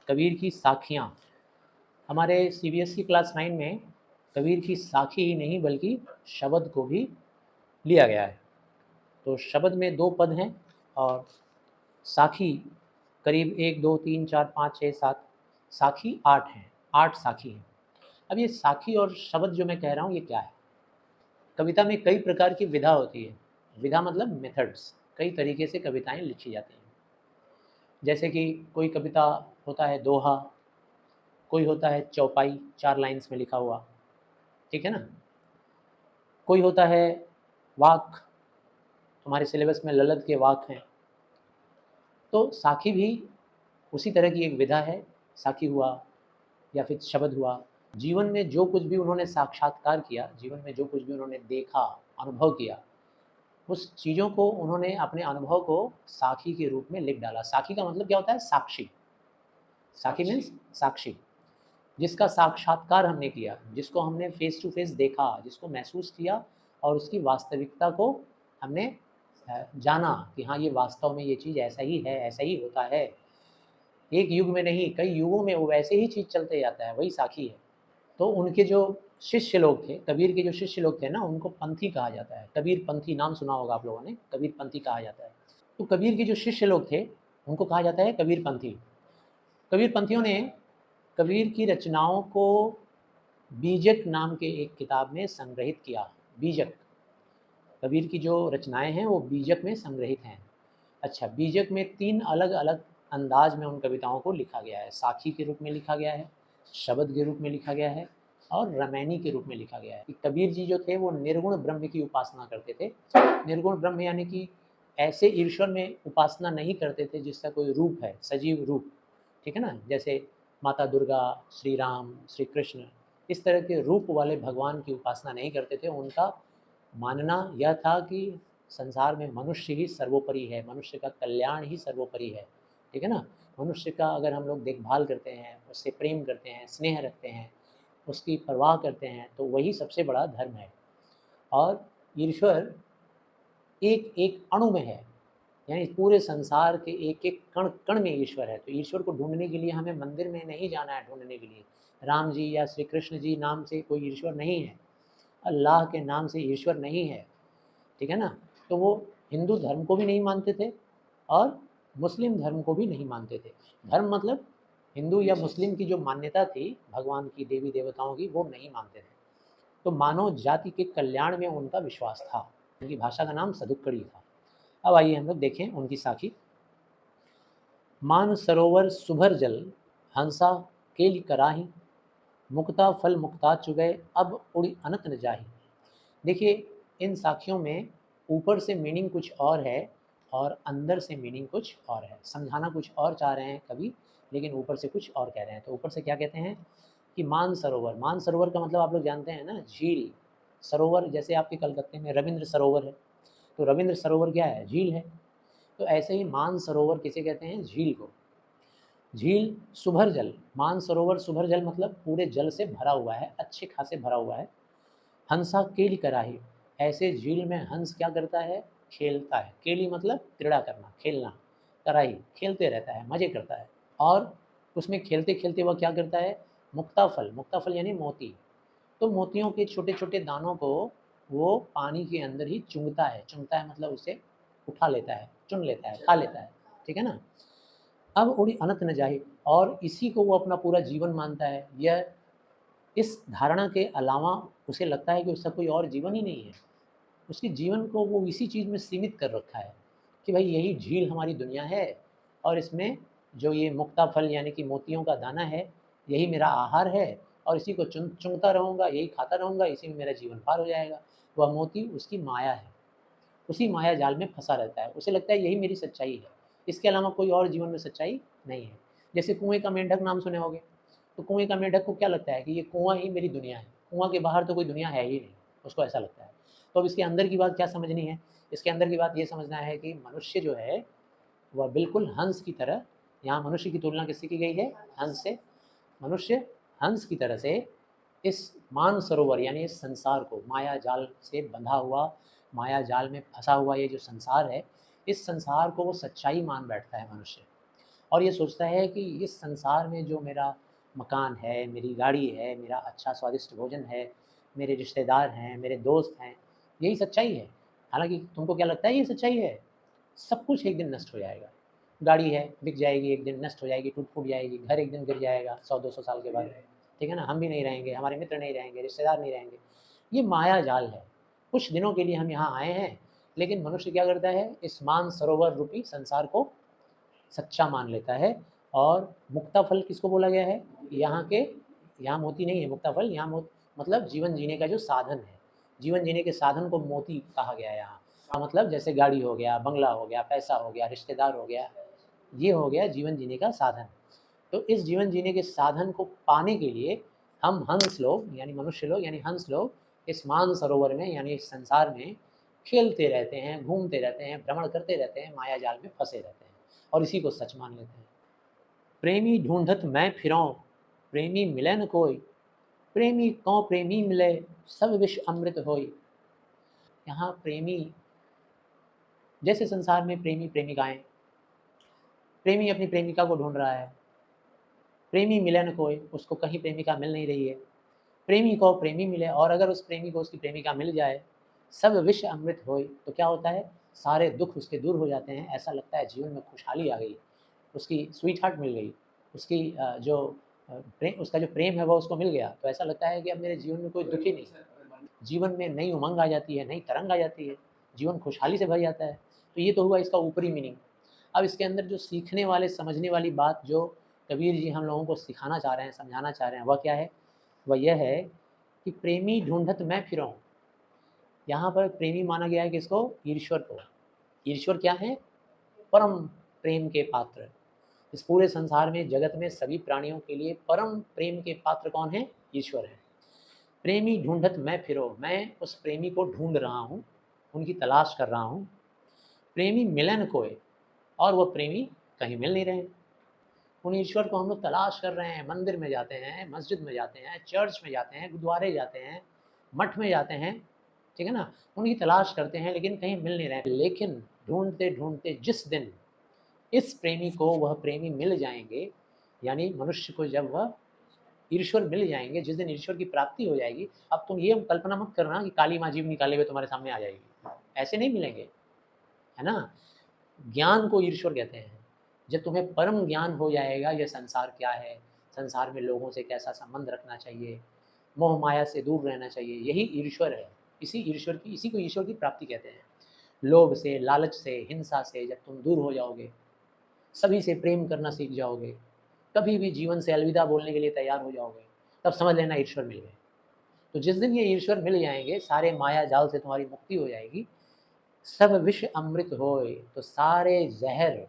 कबीर की साखियाँ। हमारे CBSE class 9 में कबीर की साखी ही नहीं बल्कि शब्द को भी लिया गया है। तो शब्द में 2 पद हैं और साखी करीब 1, 2, 3, 4, 5, 6, 7 साखी 8 हैं, 8 साखी हैं। अब ये साखी और शब्द जो मैं कह रहा हूँ ये क्या है? कविता में कई प्रकार की विधा होती है। विधा मतलब मेथड्स, कई तरीके से कविताएँ लिखी जाती हैं। जैसे कि कोई कविता होता है दोहा, कोई होता है चौपाई 4 लाइन्स में लिखा हुआ, ठीक है ना? कोई होता है वाक, हमारे सिलेबस में ललत के वाक हैं। तो साखी भी उसी तरह की एक विधा है। साखी हुआ या फिर शब्द हुआ। जीवन में जो कुछ भी उन्होंने साक्षात्कार किया, जीवन में जो कुछ भी उन्होंने देखा, अनुभव किया, उस चीज़ों को उन्होंने अपने अनुभव को साखी के रूप में लिख डाला। साखी का मतलब क्या होता है? साक्षी। साखी मीन्स साक्षी। जिसका साक्षात्कार हमने किया, जिसको हमने फेस टू फेस देखा, जिसको महसूस किया और उसकी वास्तविकता को हमने जाना कि हाँ, ये वास्तव में ये चीज़ ऐसा ही है, ऐसा ही होता है। एक युग में नहीं, कई युगों में वो वैसे ही चीज़ चलते जाता है, वही साखी है। तो उनके जो शिष्य लोग थे, कबीर के जो शिष्य लोग थे ना, उनको पंथी कहा जाता है। कबीर पंथी नाम सुना होगा आप लोगों ने, कबीर पंथी कहा जाता है। तो कबीर के जो शिष्य लोग थे, उनको कहा जाता है कबीर पंथी। कबीर पंथियों ने कबीर की रचनाओं को बीजक नाम के एक किताब में संग्रहित किया। बीजक, कबीर की जो रचनाएँ हैं वो बीजक में संग्रहित हैं। अच्छा, बीजक में 3 अलग-अलग अंदाज में उन कविताओं को लिखा गया है। साखी के रूप में लिखा गया है, शब्द के रूप में लिखा गया है और रमैनी के रूप में लिखा गया है। कि कबीर जी जो थे वो निर्गुण ब्रह्म की उपासना करते थे। निर्गुण ब्रह्म यानी कि ऐसे ईश्वर में उपासना नहीं करते थे जिसका कोई रूप है, सजीव रूप, ठीक है ना? जैसे माता दुर्गा, श्री राम, श्री कृष्ण, इस तरह के रूप वाले भगवान की उपासना नहीं करते थे। उनका मानना यह था कि संसार में मनुष्य ही सर्वोपरि है, मनुष्य का कल्याण ही सर्वोपरि है, ठीक है ना? मनुष्य का अगर हम लोग देखभाल करते हैं, उससे प्रेम करते हैं, स्नेह रखते हैं, उसकी परवाह करते हैं, तो वही सबसे बड़ा धर्म है। और ईश्वर एक-एक अणु में है, यानी पूरे संसार के एक-एक कण-कण में ईश्वर है। तो ईश्वर को ढूँढने के लिए हमें मंदिर में नहीं जाना है ढूँढने के लिए। राम जी या श्री कृष्ण जी नाम से कोई ईश्वर नहीं है, अल्लाह के नाम से ईश्वर नहीं है, ठीक है ना? तो वो हिंदू धर्म को भी नहीं मानते थे और मुस्लिम धर्म को भी नहीं मानते थे। धर्म मतलब हिंदू या मुस्लिम की जो मान्यता थी भगवान की, देवी-देवताओं की, वो नहीं मानते थे। तो मानव जाति के कल्याण में उनका विश्वास था। उनकी भाषा का नाम सदुक्कड़ी था। अब आइए हम लोग देखें उनकी साखी। मान सरोवर सुभर जल, हंसा केली कराही, मुक्ता फल मुक्ता चुगए, अब उड़ी अनंत न जाही। देखिए, इन साखियों में ऊपर से मीनिंग कुछ और है और अंदर से मीनिंग कुछ और है। समझाना कुछ और चाह रहे हैं कवि, लेकिन ऊपर से कुछ और कह रहे हैं। तो ऊपर से क्या कहते हैं कि मान सरोवर का मतलब आप लोग जानते हैं ना, झील। सरोवर जैसे आपके कलकत्ते में रविंद्र सरोवर है, तो रविंद्र सरोवर क्या है? झील है। तो ऐसे ही मान सरोवर किसे कहते हैं? झील को। झील सुभर जल, मान सरोवर सुभर जल मतलब पूरे जल से भरा हुआ है, अच्छे खासे भरा हुआ है। हंसा केली कराही, ऐसे झील में हंस क्या करता है? खेलता है। केली मतलब क्रीड़ा करना, खेलना। कराही खेलते रहता है, मजे करता है। और उसमें खेलते खेलते वह क्या करता है? मुक्ताफल यानी मोती। तो मोतियों के छोटे छोटे दानों को वो पानी के अंदर ही चुंगता है मतलब उसे उठा लेता है, चुन लेता है, खा लेता है, ठीक है ना? अब उड़ी अनंत न जाही, और इसी को वो अपना पूरा जीवन मानता है। यह इस धारणा के अलावा उसे लगता है कि उसका कोई और जीवन ही नहीं है। उसके जीवन को वो इसी चीज़ में सीमित कर रखा है कि भाई यही झील हमारी दुनिया है और इसमें जो ये मुक्ता फल यानी कि मोतियों का दाना है, यही मेरा आहार है और इसी को चुनता रहूँगा, यही खाता रहूँगा, इसी में मेरा जीवन पार हो जाएगा। वह मोती उसकी माया है, उसी माया जाल में फंसा रहता है। उसे लगता है यही मेरी सच्चाई है, इसके अलावा कोई और जीवन में सच्चाई नहीं है। जैसे कुएँ का मेंढक नाम सुने होंगे, तो कुएँ का मेंढक को क्या लगता है कि ये कुआँ ही मेरी दुनिया है, कुआँ के बाहर तो कोई दुनिया है ही नहीं, उसको ऐसा लगता है। तो अब इसके अंदर की बात क्या समझनी है? इसके अंदर की बात ये समझना है कि मनुष्य जो है वह बिल्कुल हंस की तरह, यहाँ मनुष्य की तुलना किससे की गई है? हंस से। मनुष्य हंस की तरह से इस मानसरोवर यानी इस संसार को, माया जाल से बंधा हुआ, माया जाल में फंसा हुआ ये जो संसार है, इस संसार को वो सच्चाई मान बैठता है मनुष्य। और ये सोचता है कि इस संसार में जो मेरा मकान है, मेरी गाड़ी है, मेरा अच्छा स्वादिष्ट भोजन है, मेरे रिश्तेदार हैं, मेरे दोस्त हैं, यही सच्चाई है। हालाँकि तुमको क्या लगता है ये सच्चाई है? सब कुछ एक दिन नष्ट हो जाएगा। गाड़ी है, बिक जाएगी, एक दिन नष्ट हो जाएगी, टूट-फूट जाएगी, घर एक दिन गिर जाएगा 100-200 साल के बाद, ठीक है ना? हम भी नहीं रहेंगे, हमारे मित्र नहीं रहेंगे, रिश्तेदार नहीं रहेंगे। ये माया जाल है। कुछ दिनों के लिए हम यहाँ आए हैं, लेकिन मनुष्य क्या करता है? इस मानसरोवर रूपी संसार को सच्चा मान लेता है। और मुक्ता फल किसको बोला गया है? यहाँ मोती नहीं है मुक्ता फल, यहाँ मतलब जीवन जीने का जो साधन है। जीवन जीने के साधन को मोती कहा गया है यहाँ। मतलब जैसे गाड़ी हो गया, बंगला हो गया, पैसा हो गया, रिश्तेदार हो गया, ये हो गया जीवन जीने का साधन। तो इस जीवन जीने के साधन को पाने के लिए हम हंस लोग यानी मनुष्य लोग यानी हंस लोग इस मानसरोवर में यानी इस संसार में खेलते रहते हैं, घूमते रहते हैं, भ्रमण करते रहते हैं, माया जाल में फंसे रहते हैं और इसी को सच मान लेते हैं। प्रेमी ढूंढत मैं फिरौं, प्रेमी मिले न कोई, प्रेमी कौ प्रेमी मिले, सब विष अमृत होई। यहाँ प्रेमी, जैसे संसार में प्रेमी प्रेमिकाएं, प्रेमी अपनी प्रेमिका को ढूंढ रहा है, प्रेमी मिले न कोई, उसको कहीं प्रेमिका मिल नहीं रही है, प्रेमी को प्रेमी मिले, और अगर उस प्रेमी को उसकी प्रेमिका मिल जाए, सब विष अमृत होए, तो क्या होता है? सारे दुख उसके दूर हो जाते हैं, ऐसा लगता है जीवन में खुशहाली आ गई, उसकी स्वीट हार्ट मिल गई, उसकी उसका जो प्रेम है वो उसको मिल गया, तो ऐसा लगता है कि अब मेरे जीवन में कोई दुख ही नहीं, जीवन में नई उमंग आ जाती है, नई तरंग आ जाती है, जीवन खुशहाली से भर जाता है। तो ये तो हुआ इसका ऊपरी मीनिंग। अब इसके अंदर जो सीखने वाले, समझने वाली बात जो कबीर जी हम लोगों को सिखाना चाह रहे हैं, समझाना चाह रहे हैं, वह क्या है? वह यह है कि प्रेमी ढूंढत मैं फिरौं। यहाँ पर प्रेमी माना गया है किसको? ईश्वर को। ईश्वर क्या है? परम प्रेम के पात्र। इस पूरे संसार में, जगत में, सभी प्राणियों के लिए परम प्रेम के पात्र कौन है? ईश्वर है। प्रेमी ढूंढत मैं फिरो, मैं उस प्रेमी को ढूंढ रहा हूँ, उनकी तलाश कर रहा हूँ। प्रेमी मिलन कोय, और वह प्रेमी कहीं मिल नहीं रहे। उन ईश्वर को हम लोग तलाश कर रहे हैं, मंदिर में जाते हैं, मस्जिद में जाते हैं, चर्च में जाते हैं, गुरुद्वारे जाते हैं, मठ में जाते हैं, ठीक है ना? उनकी तलाश करते हैं, लेकिन कहीं मिल नहीं रहे। लेकिन ढूंढते ढूंढते जिस दिन इस प्रेमी को वह प्रेमी मिल जाएंगे, यानी मनुष्य को जब वह ईश्वर मिल जाएंगे, जिस दिन ईश्वर की प्राप्ति हो जाएगी, अब तुम ये कल्पना मत करना कि काली माँ जीव निकाले हुए तुम्हारे सामने आ जाएगी, ऐसे नहीं मिलेंगे, है ना? ज्ञान को ईश्वर कहते हैं। जब तुम्हें परम ज्ञान हो जाएगा, यह संसार क्या है, संसार में लोगों से कैसा संबंध रखना चाहिए, मोह माया से दूर रहना चाहिए, यही ईश्वर है। इसी को ईश्वर की प्राप्ति कहते हैं। लोभ से, लालच से, हिंसा से जब तुम दूर हो जाओगे, सभी से प्रेम करना सीख जाओगे, कभी भी जीवन से अलविदा बोलने के लिए तैयार हो जाओगे, तब समझ लेना ईश्वर मिल गए। तो जिस दिन ये ईश्वर मिल जाएंगे, सारे माया जाल से तुम्हारी मुक्ति हो जाएगी। सब विष अमृत होए, तो सारे जहर,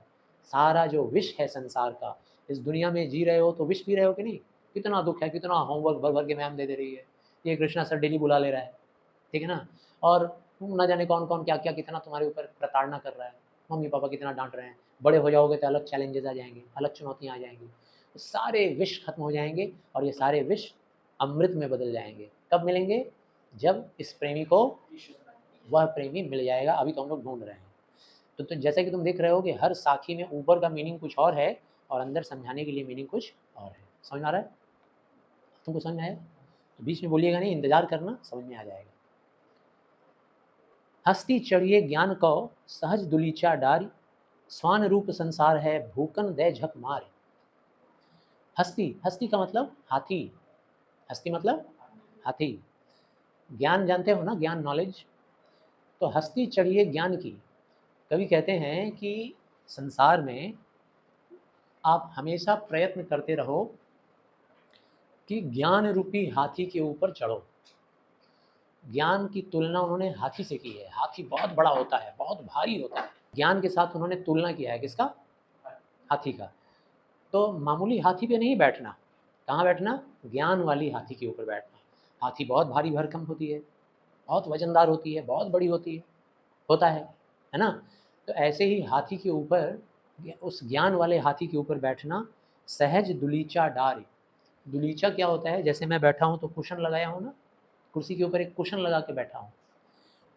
सारा जो विष है संसार का, इस दुनिया में जी रहे हो तो विष पी रहे हो कि नहीं? कितना दुख है, कितना होमवर्क भर भर के मैम दे रही है, ये कृष्णा सर डेली बुला ले रहा है, ठीक है ना? और न जाने कौन कौन क्या क्या कितना तुम्हारे ऊपर प्रताड़ना कर रहा है, मम्मी पापा कितना डांट रहे हैं, बड़े हो जाओगे तो अलग चैलेंजेस आ जाएंगे, अलग चुनौतियाँ आ जाएंगी, तो सारे विष खत्म हो जाएंगे और ये सारे विष अमृत में बदल जाएंगे। कब मिलेंगे? जब इस प्रेमी को वह प्रेमी मिल जाएगा। अभी तो हम लोग ढूंढ रहे हैं। तो जैसा कि तुम देख रहे हो कि हर साखी में ऊपर का मीनिंग कुछ और है और अंदर समझाने के लिए मीनिंग कुछ और है। समझ में आ रहा है? तुमको समझ में आया? तो बीच में बोलिएगा नहीं, इंतजार करना, समझ में आ जाएगा। हस्ती चढ़िए ज्ञान को सहज दुलीचा डारी, स्वान रूप संसार है भूकन दे झक मारे। हस्ती, हस्ती का मतलब हाथी, हस्ती मतलब हाथी। ज्ञान जानते हो ना, ज्ञान, नॉलेज। तो हस्ती चढ़िए ज्ञान की। कवि कहते हैं कि संसार में आप हमेशा प्रयत्न करते रहो कि ज्ञान रूपी हाथी के ऊपर चढ़ो। ज्ञान की तुलना उन्होंने हाथी से की है। हाथी बहुत बड़ा होता है, बहुत भारी होता है। ज्ञान के साथ उन्होंने तुलना किया है किसका? हाथी का। तो मामूली हाथी पे नहीं बैठना। कहाँ बैठना? ज्ञान वाली हाथी के ऊपर बैठना। हाथी बहुत भारी भरकम होती है, बहुत वजनदार होती है, बहुत बड़ी होती है, होता है ना? तो ऐसे ही हाथी के ऊपर, उस ज्ञान वाले हाथी के ऊपर बैठना। सहज दुलीचा डार। दुलीचा क्या होता है? जैसे मैं बैठा हूँ तो कुशन लगाया हूँ ना, कुर्सी के ऊपर एक कुशन लगा के बैठा हूँ,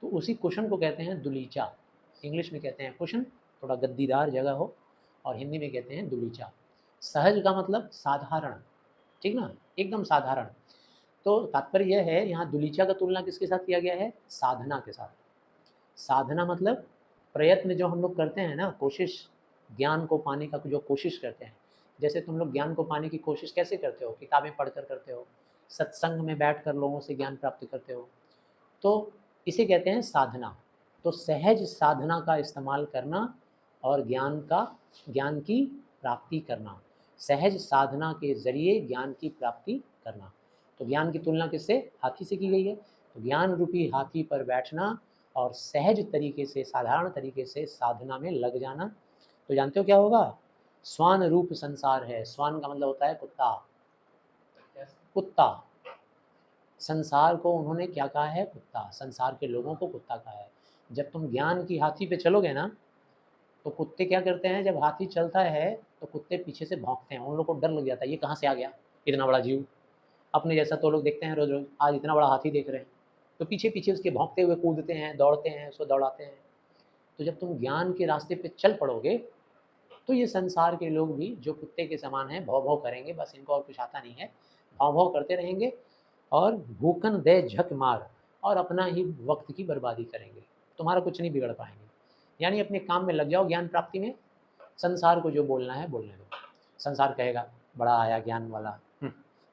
तो उसी कुशन को कहते हैं दुलीचा। इंग्लिश में कहते हैं कुशन, थोड़ा गद्दीदार जगह हो और हिंदी में कहते हैं दुलीचा। सहज का मतलब साधारण, ठीक ना, एकदम साधारण। तो तात्पर्य यह है, यहाँ दुलीचा का तुलना किसके साथ किया गया है? साधना के साथ। साधना मतलब प्रयत्न जो हम लोग करते हैं ना, कोशिश, ज्ञान को पाने का जो कोशिश करते हैं। जैसे तुम लोग ज्ञान को पाने की कोशिश कैसे करते हो? किताबें पढ़कर करते हो, सत्संग में बैठकर लोगों से ज्ञान प्राप्त करते हो, तो इसे कहते हैं साधना। तो सहज साधना का इस्तेमाल करना और ज्ञान की प्राप्ति करना, सहज साधना के ज़रिए ज्ञान की प्राप्ति करना। तो ज्ञान की तुलना किससे? हाथी से की गई है। तो ज्ञान रूपी हाथी पर बैठना और सहज तरीके से, साधारण तरीके से साधना में लग जाना। तो जानते हो क्या होगा? स्वान रूप संसार है। स्वान का मतलब होता है कुत्ता। कुत्ता, संसार को उन्होंने क्या कहा है? कुत्ता। संसार के लोगों को कुत्ता कहा है। जब तुम ज्ञान की हाथी पे चलोगे ना, तो कुत्ते क्या करते हैं? जब हाथी चलता है तो कुत्ते पीछे से भौंकते हैं, उन लोगों को डर लग जाता है, ये कहाँ से आ गया इतना बड़ा जीव। अपने जैसा तो लोग देखते हैं रोज रोज, आज इतना बड़ा हाथी देख रहे हैं, तो पीछे पीछे उसके भौंकते हुए कूदते हैं, दौड़ते हैं, उसको दौड़ाते हैं। तो जब तुम ज्ञान के रास्ते पे चल पड़ोगे, तो ये संसार के लोग भी जो कुत्ते के समान हैं, भौं भौं करेंगे, बस इनको और कुछ आता नहीं है, भौं भौं करते रहेंगे और भूखन दे झक मार, और अपना ही वक्त की बर्बादी करेंगे, तुम्हारा कुछ नहीं बिगड़ पाएंगे। यानी अपने काम में लग जाओ ज्ञान प्राप्ति में, संसार को जो बोलना है बोलने दो। संसार कहेगा बड़ा आया ज्ञान वाला,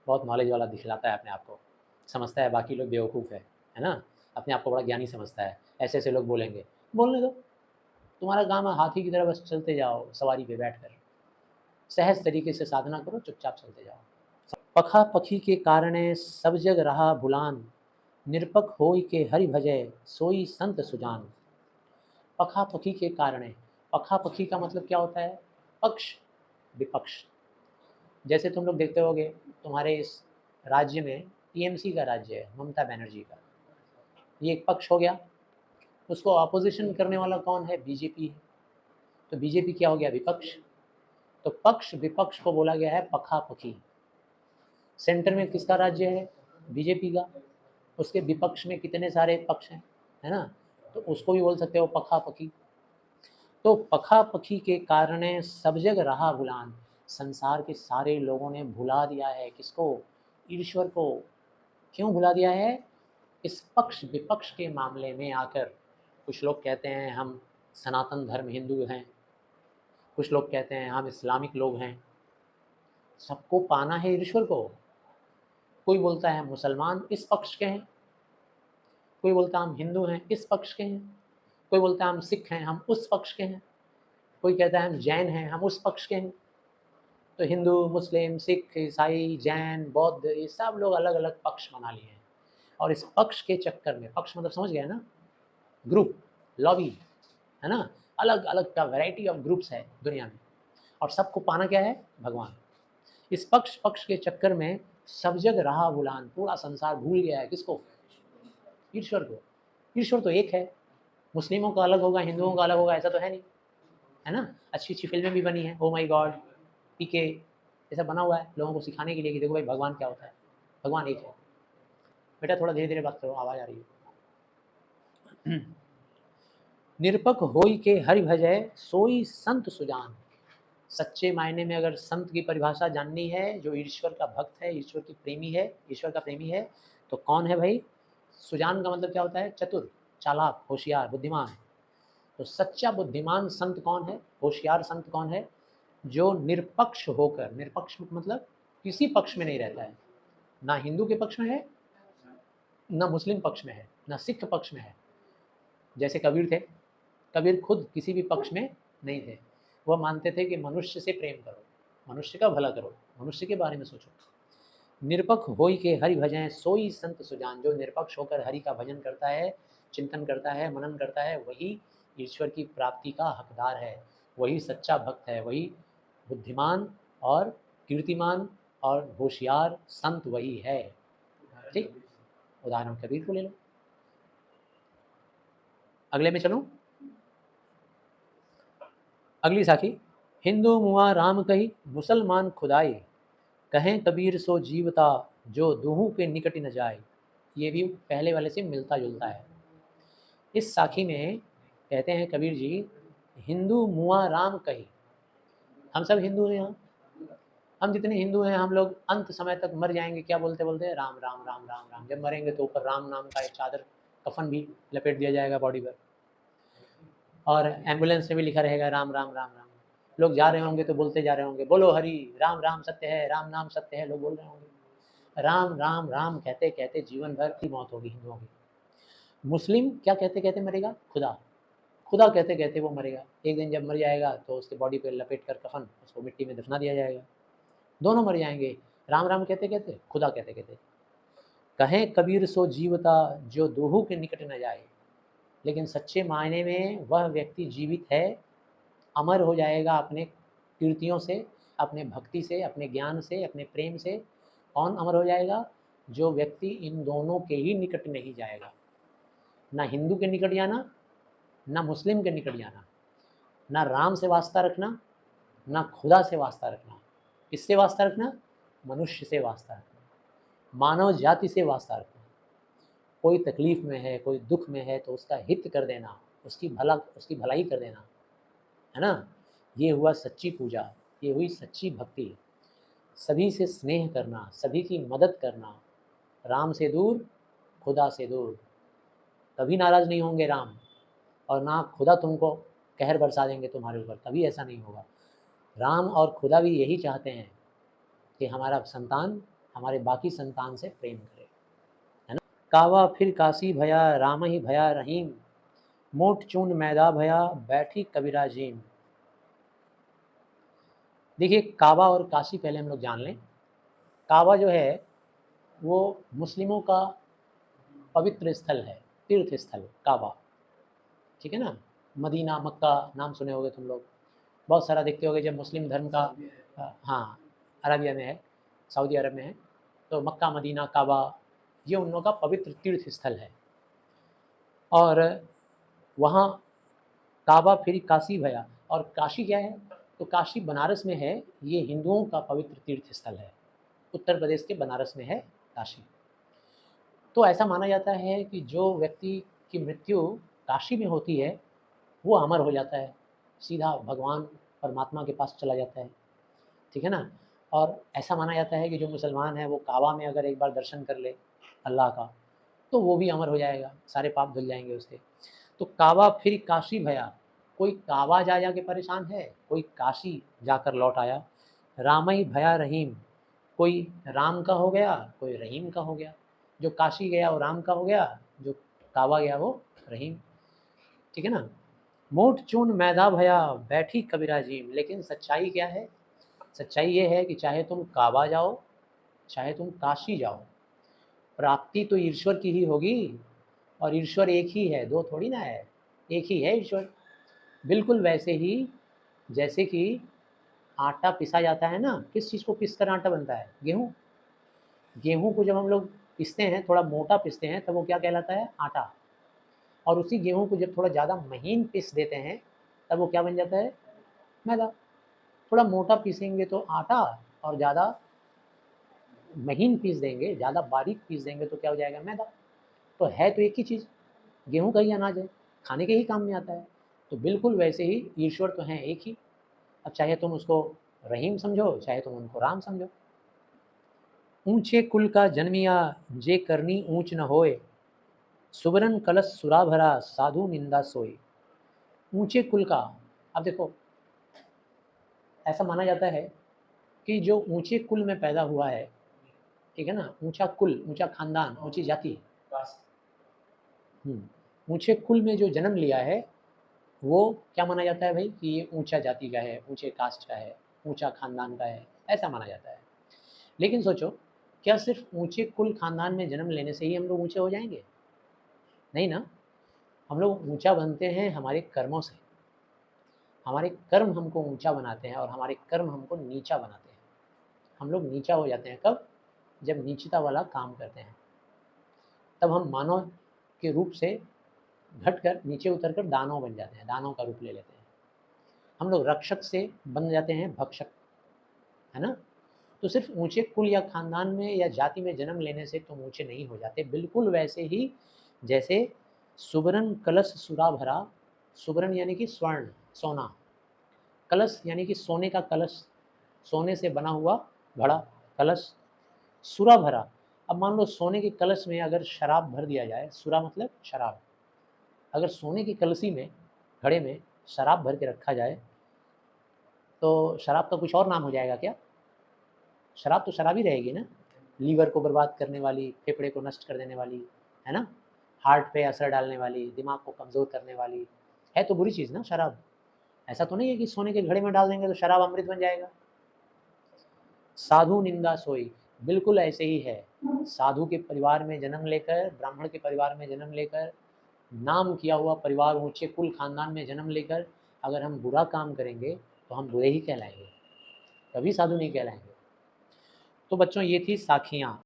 बहुत नॉलेज वाला दिखलाता है अपने आप को, समझता है बाकी लोग बेवकूफ़ है ना, अपने आप को बड़ा ज्ञानी समझता है, ऐसे ऐसे लोग बोलेंगे, बोलने दो। तुम्हारा काम है हाथी की तरह बस चलते जाओ सवारी पे बैठकर, सहज तरीके से साधना करो, चुपचाप चलते जाओ। पखा पखी के कारणे सब जग रहा भुलान, निरपक होय के हरि भजय सोई संत सुजान। पखा पखी के कारणे, पखा पखी का मतलब क्या होता है? पक्ष विपक्ष। जैसे तुम लोग देखते होगे तुम्हारे इस राज्य में टीएमसी का राज्य है, ममता बनर्जी का, ये एक पक्ष हो गया। उसको अपोजिशन करने वाला कौन है? बीजेपी है। तो बीजेपी क्या हो गया? विपक्ष। तो पक्ष विपक्ष को बोला गया है पखा पखी। सेंटर में किसका राज्य है? बीजेपी का। उसके विपक्ष में कितने सारे पक्ष हैं, है ना, तो उसको भी बोल सकते हो पखा पखी। तो पखा पखी के कारण सब जग रहा भुलान, संसार के सारे लोगों ने भुला दिया है किसको? ईश्वर को। क्यों भुला दिया है? इस पक्ष विपक्ष के मामले में आकर। कुछ लोग कहते हैं हम सनातन धर्म हिंदू हैं, कुछ लोग कहते हैं हम इस्लामिक लोग हैं। सबको पाना है ईश्वर को। कोई बोलता है मुसलमान इस पक्ष के हैं, कोई बोलता है हम हिंदू हैं इस पक्ष के हैं, कोई बोलता है हम सिख हैं हम उस पक्ष के हैं, कोई कहता है हम जैन हैं हम उस पक्ष के हैं। तो हिंदू, मुस्लिम, सिख, ईसाई, जैन, बौद्ध, ये सब लोग अलग अलग पक्ष बना लिए हैं। और इस पक्ष के चक्कर में, पक्ष मतलब समझ गए ना, ग्रुप, लॉबी, है ना, अलग अलग का वैरायटी ऑफ ग्रुप्स है दुनिया में, और सबको पाना क्या है? भगवान। इस पक्ष पक्ष के चक्कर में सब जग रहा भुलान, पूरा संसार भूल गया है किसको? ईश्वर को। ईश्वर तो एक है, मुस्लिमों का अलग होगा, हिंदुओं का अलग होगा, ऐसा तो है नहीं, है ना। अच्छी अच्छी फिल्में भी बनी हैं, ओ माई गॉड, पीके, ऐसा बना हुआ है लोगों को सिखाने के लिए कि देखो भाई भगवान क्या होता है, भगवान एक है। बेटा थोड़ा धीरे धीरे बात करो, आवाज़ आ रही है। निरपक होई के हरि भजय सोई संत सुजान। सच्चे मायने में अगर संत की परिभाषा जाननी है, जो ईश्वर का भक्त है, ईश्वर की प्रेमी है, ईश्वर का प्रेमी है, तो कौन है भाई? सुजान का मतलब क्या होता है? चतुर, चालाक, होशियार, बुद्धिमान। तो सच्चा बुद्धिमान संत कौन है? होशियार संत कौन है? जो निरपक्ष होकर, निरपक्ष मतलब किसी पक्ष में नहीं रहता है, ना हिंदू के पक्ष में है, ना मुस्लिम पक्ष में है, ना सिख पक्ष में है। जैसे कबीर थे, कबीर खुद किसी भी पक्ष में नहीं थे। वह मानते थे कि मनुष्य से प्रेम करो, मनुष्य का भला करो, मनुष्य के बारे में सोचो। निरपक्ष होई के हरि भजन सोई संत सुजान। जो निरपक्ष होकर हरि का भजन करता है, चिंतन करता है, मनन करता है, वही ईश्वर की प्राप्ति का हकदार है, वही सच्चा भक्त है, वही बुद्धिमान और कीर्तिमान और होशियार संत वही है। ठीक, उदाहरण कबीर को ले लो। अगले में चलूं, अगली साखी। हिंदू मुआ राम कही मुसलमान खुदाई, कहें कबीर सो जीवता जो दूहों के निकट न जाए। ये भी पहले वाले से मिलता जुलता है। इस साखी में कहते हैं कबीर जी, हिंदू मुआ राम कही, हम सब हिंदू हैं यहाँ, हम जितने हिंदू हैं हम लोग अंत समय तक मर जाएंगे क्या बोलते बोलते राम राम राम राम राम। जब मरेंगे तो ऊपर राम नाम का एक चादर कफन भी लपेट दिया जाएगा बॉडी पर, और एम्बुलेंस में भी लिखा रहेगा राम राम राम राम। लोग जा रहे होंगे तो बोलते जा रहे होंगे बोलो हरि राम राम सत्य है, राम नाम सत्य है, लोग बोल रहे होंगे। राम राम राम कहते कहते जीवन भर की मौत होगी हिंदुओं की। मुस्लिम क्या कहते कहते मरेगा? खुदा। खुदा कहते कहते वो मरेगा। एक दिन जब मर जाएगा तो उसके बॉडी पे लपेट कर कफन उसको मिट्टी में दफना दिया जाएगा। दोनों मर जाएंगे, राम राम कहते कहते, खुदा कहते कहते। कहें कबीर सो जीवता जो दोहू के निकट न जाए, लेकिन सच्चे मायने में वह व्यक्ति जीवित है, अमर हो जाएगा अपने कीर्तियों से, अपने भक्ति से, अपने ज्ञान से, अपने प्रेम से। कौन अमर हो जाएगा? जो व्यक्ति इन दोनों के ही निकट नहीं जाएगा, ना हिंदू के निकट जाना, ना मुस्लिम के निकट जाना, ना राम से वास्ता रखना, ना खुदा से वास्ता रखना। किससे वास्ता रखना? मनुष्य से वास्ता रखना, मानव जाति से वास्ता रखना। कोई तकलीफ में है, कोई दुख में है तो उसका हित कर देना, उसकी भलाई कर देना, है ना। ये हुआ सच्ची पूजा, ये हुई सच्ची भक्ति। सभी से स्नेह करना, सभी की मदद करना। राम से दूर, खुदा से दूर। कभी नाराज़ नहीं होंगे राम, और ना खुदा तुमको कहर बरसा देंगे तुम्हारे ऊपर, कभी ऐसा नहीं होगा। राम और खुदा भी यही चाहते हैं कि हमारा संतान हमारे बाकी संतान से प्रेम करे, है ना। कावा फिर काशी भया राम ही भया रहीम, मोट चून मैदा भया बैठी कबीरा जीम। देखिए काबा और काशी पहले हम लोग जान लें। काबा जो है वो मुस्लिमों का पवित्र स्थल है, तीर्थ स्थल काबा, ठीक है ना। मदीना मक्का नाम सुने होंगे तुम लोग, बहुत सारा देखते होगे जब मुस्लिम धर्म का हाँ अरबिया में है, सऊदी अरब में है, तो मक्का मदीना काबा ये उन लोगों का पवित्र तीर्थ स्थल है। और वहाँ काबा फिर काशी भया, और काशी क्या है? तो काशी बनारस में है, ये हिंदुओं का पवित्र तीर्थ स्थल है। उत्तर प्रदेश के बनारस में है काशी। तो ऐसा माना जाता है कि जो व्यक्ति की मृत्यु काशी में होती है वो अमर हो जाता है, सीधा भगवान परमात्मा के पास चला जाता है, ठीक है ना। और ऐसा माना जाता है कि जो मुसलमान है वो काबा में अगर एक बार दर्शन कर ले अल्लाह का तो वो भी अमर हो जाएगा, सारे पाप धुल जाएंगे उसके। तो काबा फिर काशी भया, कोई काबा जा के परेशान है, कोई काशी जाकर लौट आया। रामई भया रहीम, कोई राम का हो गया, कोई रहीम का हो गया। जो काशी गया वो राम का हो गया, जो काबा गया वो रहीम, ठीक है ना। मोट चून मैदा भया बैठी कबीरा जीम, लेकिन सच्चाई क्या है? सच्चाई ये है कि चाहे तुम काबा जाओ, चाहे तुम काशी जाओ, प्राप्ति तो ईश्वर की ही होगी। और ईश्वर एक ही है, दो थोड़ी ना है, एक ही है ईश्वर। बिल्कुल वैसे ही जैसे कि आटा पिसा जाता है ना, किस चीज़ को पिस कर आटा बनता है? गेहूँ। गेहूँ को जब हम लोग पिसते हैं, थोड़ा मोटा पिसते हैं, तब वो क्या कहलाता है? आटा। और उसी गेहूँ को जब थोड़ा ज़्यादा महीन पीस देते हैं तब वो क्या बन जाता है? मैदा। थोड़ा मोटा पीसेंगे तो आटा, और ज़्यादा महीन पीस देंगे, ज़्यादा बारीक पीस देंगे तो क्या हो जाएगा? मैदा। तो है तो एक ही चीज़, गेहूँ का ही अनाज है, खाने के ही काम में आता है। तो बिल्कुल वैसे ही ईश्वर तो हैं एक ही। अब चाहे तुम उसको रहीम समझो, चाहे तुम उनको राम समझो। ऊंचे कुल का जन्मिया जे करनी ऊंच न होए, सुबरन कलश सुरा भरा साधु निंदा सोए। ऊंचे कुल का, अब देखो ऐसा माना जाता है कि जो ऊंचे कुल में पैदा हुआ है, ठीक है ना, ऊंचा कुल, ऊंचा खानदान, ऊंची जाति, ऊंचे कुल में जो जन्म लिया है वो क्या माना जाता है भाई? कि ये ऊंचा जाति का है, ऊंचे कास्ट का है, ऊंचा खानदान का है, ऐसा माना जाता है। लेकिन सोचो, क्या सिर्फ ऊंचे कुल खानदान में जन्म लेने से ही हम लोग ऊंचे हो जाएंगे? नहीं ना। हम लोग ऊंचा बनते हैं हमारे कर्मों से। हमारे कर्म हमको ऊंचा बनाते हैं और हमारे कर्म हमको नीचा बनाते हैं। हम लोग नीचा हो जाते हैं कब? जब नीचता वाला काम करते हैं, तब हम मानव के रूप से घटकर नीचे उतरकर दानव बन जाते हैं, दानव का रूप ले लेते हैं। हम लोग रक्षक से बन जाते हैं भक्षक, है ना। तो सिर्फ ऊंचे कुल या खानदान में या जाति में जन्म लेने से तुम ऊंचे नहीं हो जाते। बिल्कुल वैसे ही जैसे सुबरन कलश सुरा भरा, सुबरन यानी कि स्वर्ण, सोना, कलश यानी कि सोने का कलश, सोने से बना हुआ घड़ा, कलश। सुरा भरा, अब मान लो सोने के कलश में अगर शराब भर दिया जाए, सुरा मतलब शराब, अगर सोने की कलसी में, घड़े में शराब भर के रखा जाए तो शराब का कुछ और नाम हो जाएगा क्या? शराब तो शराब ही रहेगी ना, लीवर को बर्बाद करने वाली, फेफड़े को नष्ट कर देने वाली, है ना, हार्ट पे असर डालने वाली, दिमाग को कमज़ोर करने वाली, है तो बुरी चीज़ ना शराब। ऐसा तो नहीं है कि सोने के घड़े में डाल देंगे तो शराब अमृत बन जाएगा। साधु निंदा सोई, बिल्कुल ऐसे ही है। साधु के परिवार में जन्म लेकर, ब्राह्मण के परिवार में जन्म लेकर, नाम किया हुआ परिवार, ऊंचे कुल खानदान में जन्म लेकर अगर हम बुरा काम करेंगे तो हम बुरे ही कहलाएंगे, कभी साधु नहीं कहलाएंगे। तो बच्चों ये थी साखियाँ।